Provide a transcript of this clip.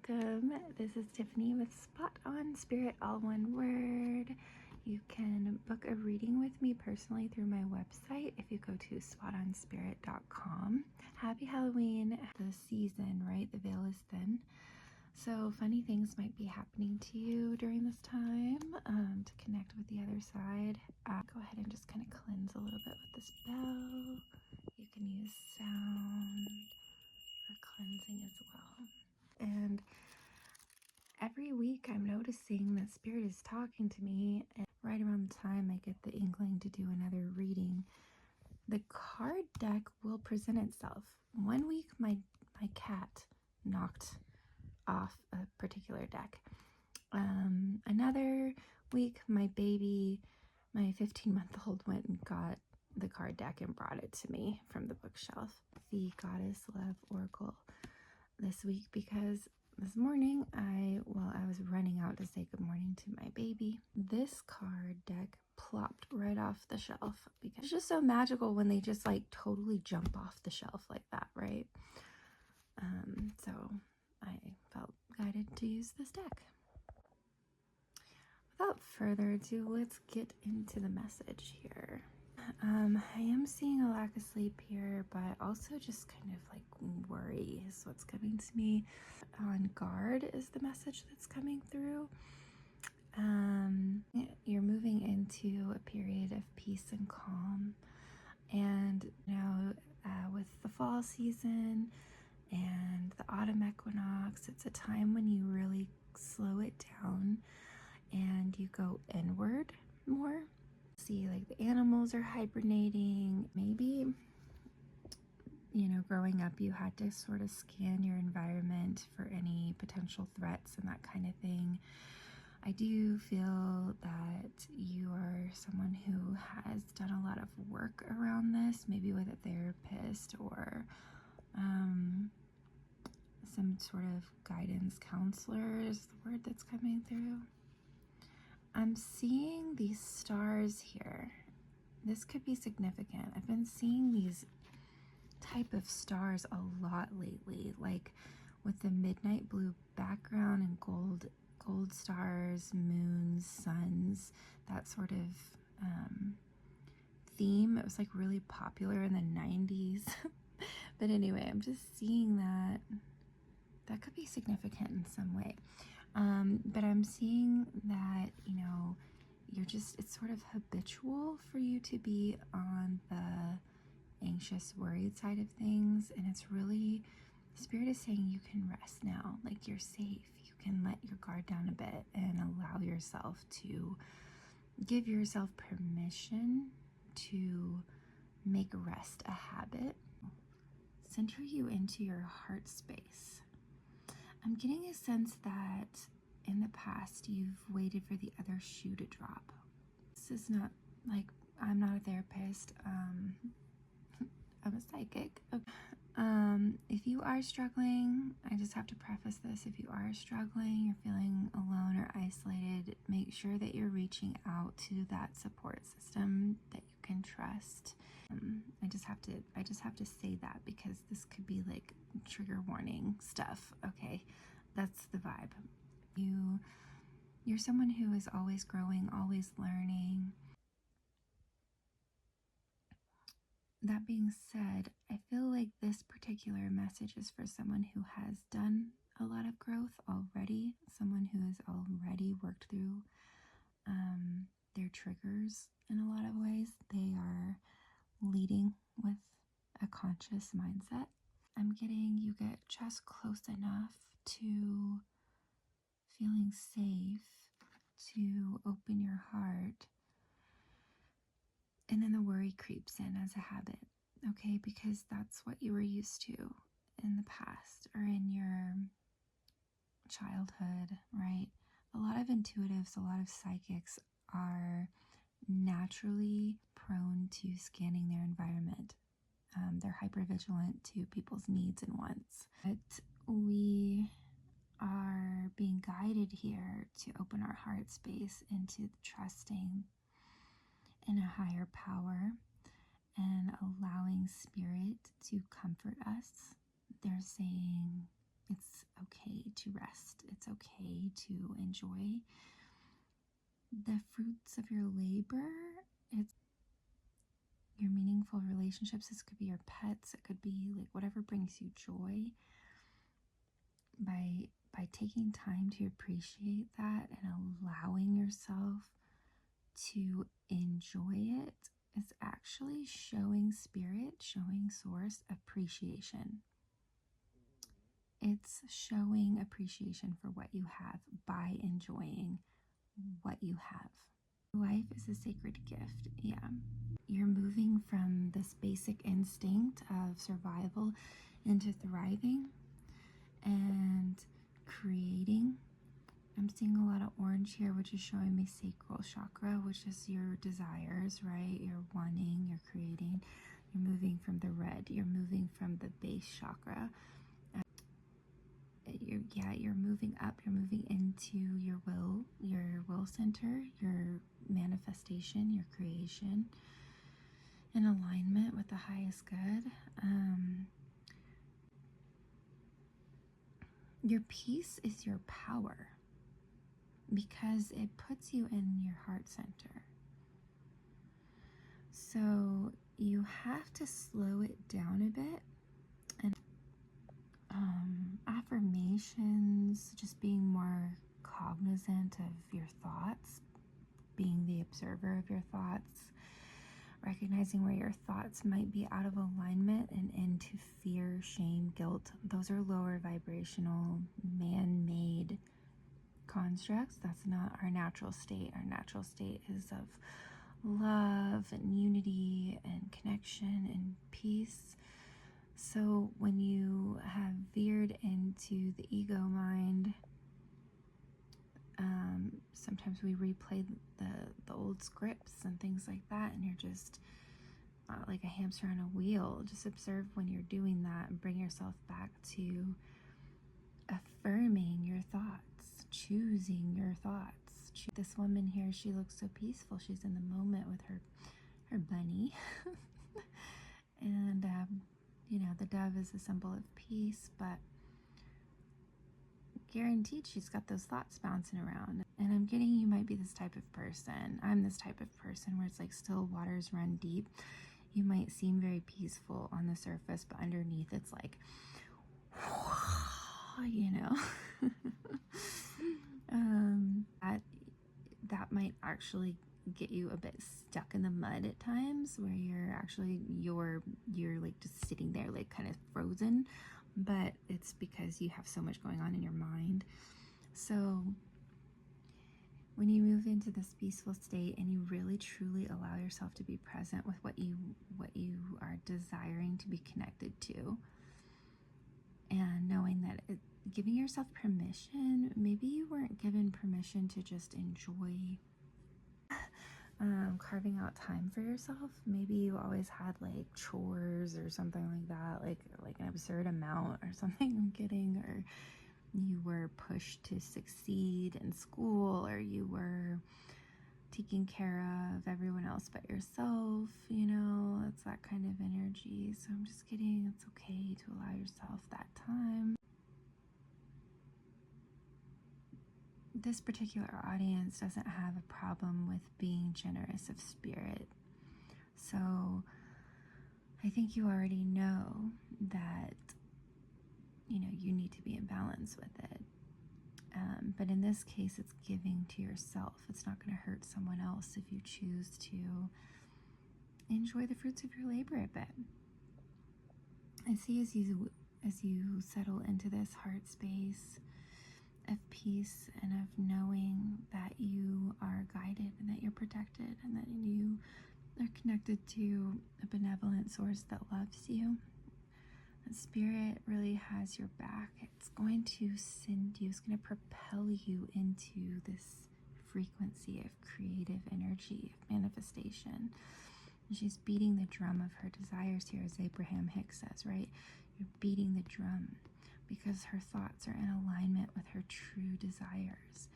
welcome. This is Tiffany with Spot On Spirit, all one word. You can book a reading with me personally through my website if you go to spotonspirit.com. Happy Halloween, the season, right? The veil is thin. So funny things might be happening to you during this time to connect with the other side. Go ahead and just kind of cleanse a little bit with this bell. You can use sound for cleansing as well. And every week I'm noticing that Spirit is talking to me, and right around the time I get the inkling to do another reading, the card deck will present itself. One week my cat knocked off a particular deck. Another week my baby, my 15-month-old, went and got the card deck and brought it to me from the bookshelf. The Goddess Love Oracle this week, because this morning I was running out to say good morning to my baby. This card deck plopped right off the shelf because it's just so magical when they just like totally jump off the shelf like that, right? So I felt guided to use this deck. Without further ado, let's get into the message here. I am seeing a lack of sleep here, but also just kind of like worry is what's coming to me. On guard is the message that's coming through. You're moving into a period of peace and calm, and now with the fall season and the autumn equinox, it's a time when you really slow it down and you go inward more. See, like the animals are hibernating. Maybe, you know, growing up you had to sort of scan your environment for any potential threats and that kind of thing. I do feel that you are someone who has done a lot of work around this, maybe with a therapist or some sort of guidance counselor is the word that's coming through. I'm seeing these stars here. This could be significant. I've been seeing these type of stars a lot lately, like with the midnight blue background and gold stars, moons, suns, that sort of theme. It was like really popular in the 90s. But anyway, I'm just seeing that could be significant in some way. But I'm seeing that, you know, it's sort of habitual for you to be on the anxious, worried side of things. And it's really, Spirit is saying you can rest now, like you're safe. You can let your guard down a bit and allow yourself to give yourself permission to make rest a habit. Center you into your heart space. I'm getting a sense that in the past you've waited for the other shoe to drop. This is not like, I'm not a therapist. I'm a psychic. If you are struggling, I just have to preface this. If you are struggling, you're feeling alone or isolated, make sure that you're reaching out to that support system that you can trust. I just have to say that because this could be like trigger warning stuff. Okay, that's the vibe. You're someone who is always growing, always learning. That being said, I feel like this particular message is for someone who has done a lot of growth already, someone who has already worked through their triggers in a lot of ways. They are leading with a conscious mindset. I'm getting you get just close enough to feeling safe to open your heart, and then the worry creeps in as a habit, okay? Because that's what you were used to in the past or in your childhood, right? A lot of intuitives, a lot of psychics are naturally prone to scanning their environment. They're hypervigilant to people's needs and wants. But we are being guided here to open our heart space into trusting in a higher power and allowing Spirit to comfort us. They're saying It's okay to rest. It's okay to enjoy the fruits of your labor. It's your meaningful relationships. This could be your pets. It could be like whatever brings you joy. By taking time to appreciate that and allowing yourself to enjoy it, it's actually showing spirit, showing source appreciation. It's showing appreciation for what you have by enjoying what you have. Life is a sacred gift. Yeah. You're moving from this basic instinct of survival into thriving and creating. I'm seeing a lot of orange here, which is showing me sacral chakra, which is your desires, right? You're wanting, you're creating. You're moving from the red. You're moving from the base chakra. You're moving up. You're moving into your will center, your manifestation, your creation, in alignment with the highest good. Your peace is your power because it puts you in your heart center. So you have to slow it down a bit. And affirmations, just being more cognizant of your thoughts, being the observer of your thoughts, recognizing where your thoughts might be out of alignment and into fear, shame, guilt. Those are lower vibrational, man-made constructs. That's not our natural state. Our natural state is of love and unity and connection and peace. So when you have veered into the ego mind, sometimes we replay the old scripts and things like that, and you're just like a hamster on a wheel. Just observe when you're doing that and bring yourself back to affirming your thoughts, choosing your thoughts. This woman here, she looks so peaceful. She's in the moment with her bunny. And the dove is a symbol of peace, but guaranteed she's got those thoughts bouncing around. And I'm getting you might be this type of person. I'm this type of person where it's like still waters run deep. You might seem very peaceful on the surface, but underneath it's like, that might actually get you a bit stuck in the mud at times, where you're like just sitting there like kind of frozen, but it's because you have so much going on in your mind. So when you move into this peaceful state and you really truly allow yourself to be present with what you are desiring to be connected to, and knowing that giving yourself permission, maybe you weren't given permission to just enjoy carving out time for yourself. Maybe you always had like chores or something like that, like an absurd amount or something. I'm kidding. Or you were pushed to succeed in school, or you were taking care of everyone else but yourself. It's that kind of energy. So I'm just kidding. It's okay to allow yourself that time. This particular audience doesn't have a problem with being generous of spirit. So I think you already know that, you need to be in balance with it. But in this case, it's giving to yourself. It's not going to hurt someone else if you choose to enjoy the fruits of your labor a bit. I see as you settle into this heart space of peace and of knowing that you are guided and that you're protected and that you are connected to a benevolent source that loves you. The spirit really has your back. It's going to send you, it's going to propel you into this frequency of creative energy, of manifestation. And she's beating the drum of her desires here, as Abraham Hicks says, right? You're beating the drum because her thoughts are in alignment with her true desires.